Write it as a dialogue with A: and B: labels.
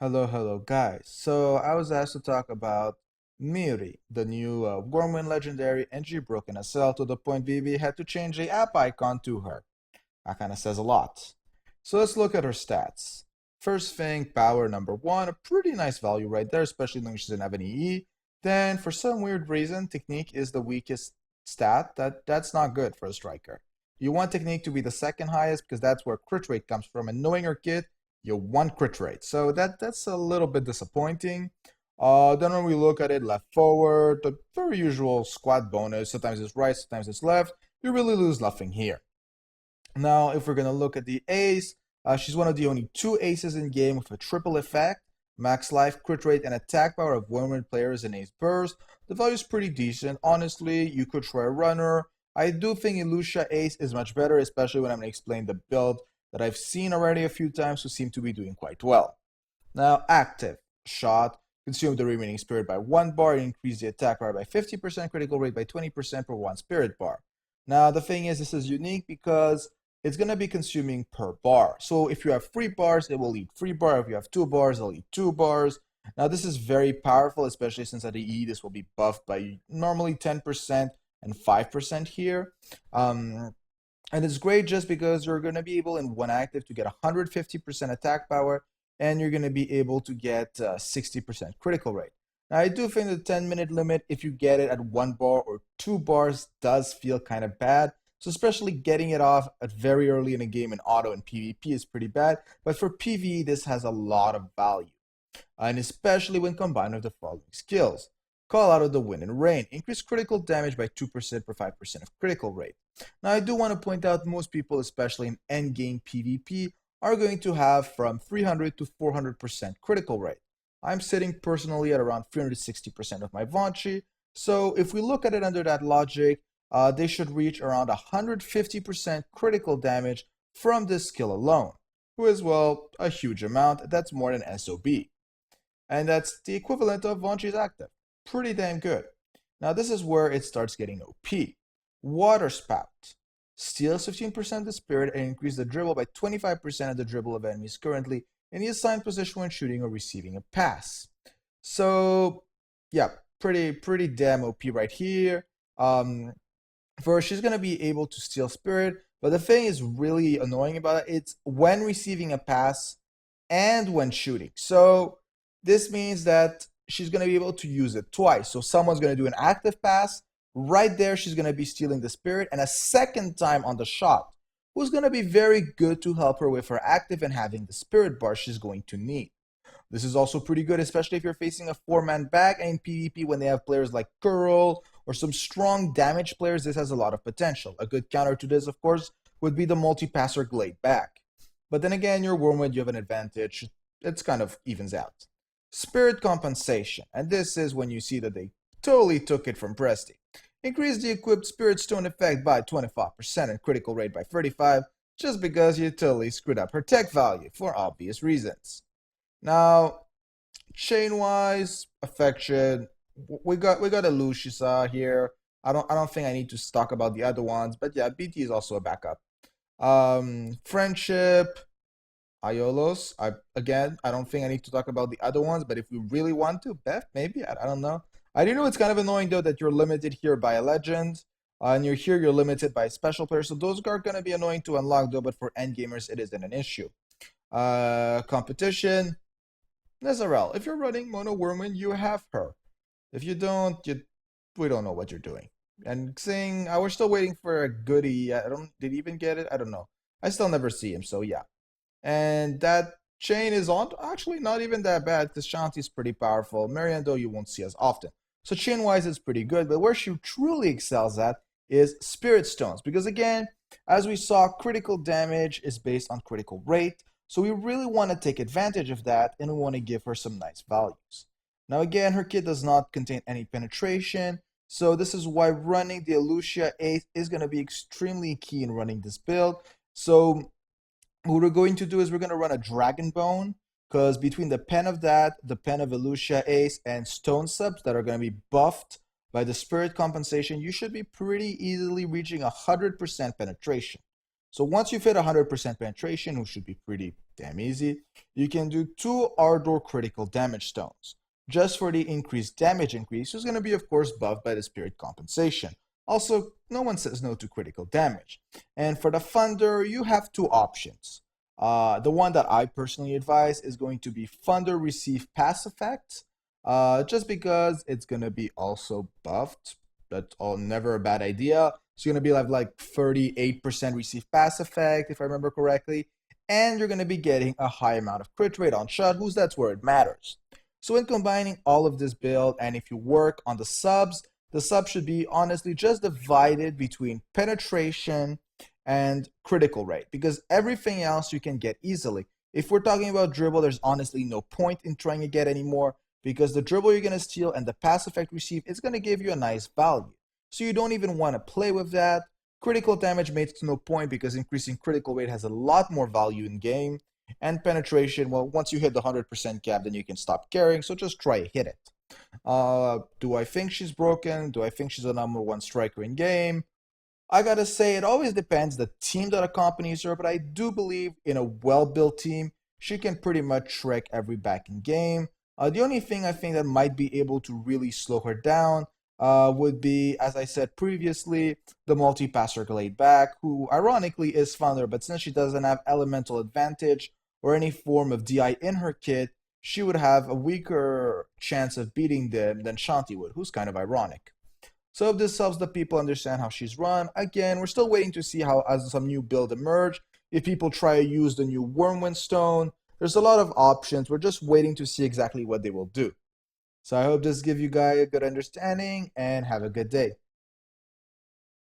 A: Hello, guys. So I was asked to talk about Miri, the new Whirlwind legendary, and she broke in a cell to the point Vivi had to change the app icon to her. That kind of says a lot. So let's look at her stats. First thing, power number one, a pretty nice value right there, especially when she doesn't have any E. Then, for some weird reason, technique is the weakest stat. That's not good for a striker. You want technique to be the second highest because that's where crit rate comes from. And knowing her kit, you want crit rate. So that's a little bit disappointing. Then when we look at it, left forward, the very usual squad bonus. Sometimes it's right, sometimes it's left. You really lose nothing here. Now, if we're going to look at the ace, she's one of the only two aces in game with a triple effect. Max life, crit rate, and attack power of women players in ace burst. The value is pretty decent. Honestly, you could try a runner. I do think Ilusha ace is much better, especially when I'm going to explain the build that I've seen already a few times who seem to be doing quite well. Now, active shot. Consume the remaining spirit by 1 bar and increase the attack power by 50%, critical rate by 20% per 1 spirit bar. Now, the thing is, this is unique because it's going to be consuming per bar. So if you have 3 bars, it will eat 3 bars. If you have 2 bars, it'll eat 2 bars. Now, this is very powerful, especially since at the E, this will be buffed by normally 10% and 5% here. And it's great just because you're going to be able in one active to get 150% attack power, and you're going to be able to get 60% critical rate. Now, I do think the 10-minute limit, if you get it at 1 bar or 2 bars, does feel kind of bad. So especially getting it off at very early in a game in auto and PvP is pretty bad. But for PvE, this has a lot of value. And especially when combined with the following skills. Call out of the wind and rain. Increase critical damage by 2% per 5% of critical rate. Now, I do want to point out most people, especially in endgame PvP, are going to have from 300 to 400% critical rate. I'm sitting personally at around 360% of my Vonchi. So if we look at it under that logic, they should reach around 150% critical damage from this skill alone, which is, well, a huge amount. That's more than SOB. And that's the equivalent of Vonchi's active. Pretty damn good. Now this is where it starts getting OP. Water Spout. Steals 15% of the spirit and increase the dribble by 25% of the dribble of enemies currently in the assigned position when shooting or receiving a pass. So yeah, pretty damn OP right here. First, she's gonna be able to steal spirit, but the thing is really annoying about it, it's when receiving a pass and when shooting. So this means that she's going to be able to use it twice. So someone's going to do an active pass. Right there, she's going to be stealing the spirit. And a second time on the shot, who's going to be very good to help her with her active and having the spirit bar she's going to need. This is also pretty good, especially if you're facing a 4-man back and in PvP when they have players like Curl or some strong damage players. This has a lot of potential. A good counter to this, of course, would be the multi-passer Glade back. But then again, your Wormwood, you have an advantage. It's kind of evens out. Spirit compensation, and this is when you see that they totally took it from Presti. Increase the equipped spirit stone effect by 25% and critical rate by 35%, just because you totally screwed up her tech value for obvious reasons. Now, chain-wise, affection, we got a Lucia here. I don't think I need to talk about the other ones, but yeah, BT is also a backup. Friendship, Iolos. I don't think I need to talk about the other ones, but if we really want to, Beth, maybe. I don't know. I do know it's kind of annoying though that you're limited here by a legend, and you're limited by a special player. So those are gonna be annoying to unlock though, but for end gamers it isn't an issue. Competition. Nezarel. If you're running Mono Wormwood, you have her. If you don't, we don't know what you're doing. And Xing, I was still waiting for a goodie. I don't did he even get it? I don't know. I still never see him, so yeah. And that chain is on actually not even that bad because Shanti's pretty powerful. Marianne, though, you won't see as often. So chain wise, it's pretty good. But where she truly excels at is Spirit Stones. Because again, as we saw, critical damage is based on critical rate. So we really want to take advantage of that and we want to give her some nice values. Now again, her kit does not contain any penetration. So this is why running the Elucia 8 is going to be extremely key in running this build. So what we're going to do is we're going to run a Dragon Bone, because between the pen of that, the pen of Elucia Ace, and Stone Subs that are going to be buffed by the Spirit Compensation, you should be pretty easily reaching 100% penetration. So once you've hit 100% penetration, which should be pretty Damn easy. You can do 2 Ardor critical damage stones. Just for the increased damage increase, who's going to be, of course, buffed by the spirit compensation. Also, no one says no to critical damage. And for the Thunder, you have 2 options. The one that I personally advise is going to be Thunder Receive Pass Effects, just because it's going to be also buffed. That's all never a bad idea. So you're going to be like 38% receive pass effect, if I remember correctly. And you're going to be getting a high amount of crit rate on shot, who's that's where it matters. So in combining all of this build, and if you work on the sub should be honestly just divided between penetration and critical rate, because everything else you can get easily. If we're talking about dribble, there's honestly no point in trying to get anymore, because the dribble you're going to steal and the pass effect receive is going to give you a nice value. So you don't even want to play with that. Critical damage makes no point because increasing critical rate has a lot more value in game. And penetration, well, once you hit the 100% cap, then you can stop caring, so just try to hit it. Do I think she's broken? Do I think she's a #1 striker in game? I gotta say, it always depends the team that accompanies her, but I do believe in a well-built team, she can pretty much Shrek every back in game. The only thing I think that might be able to really slow her down would be, as I said previously, the multi-passer Glade back, who ironically is Thunder, but since she doesn't have elemental advantage or any form of DI in her kit, she would have a weaker chance of beating them than Shanti would, who's kind of ironic. So if this helps the people understand how she's run, again, we're still waiting to see how as some new build emerge. If people try to use the new Wormwind Stone, there's a lot of options. We're just waiting to see exactly what they will do. So I hope this gives you guys a good understanding and have a good day.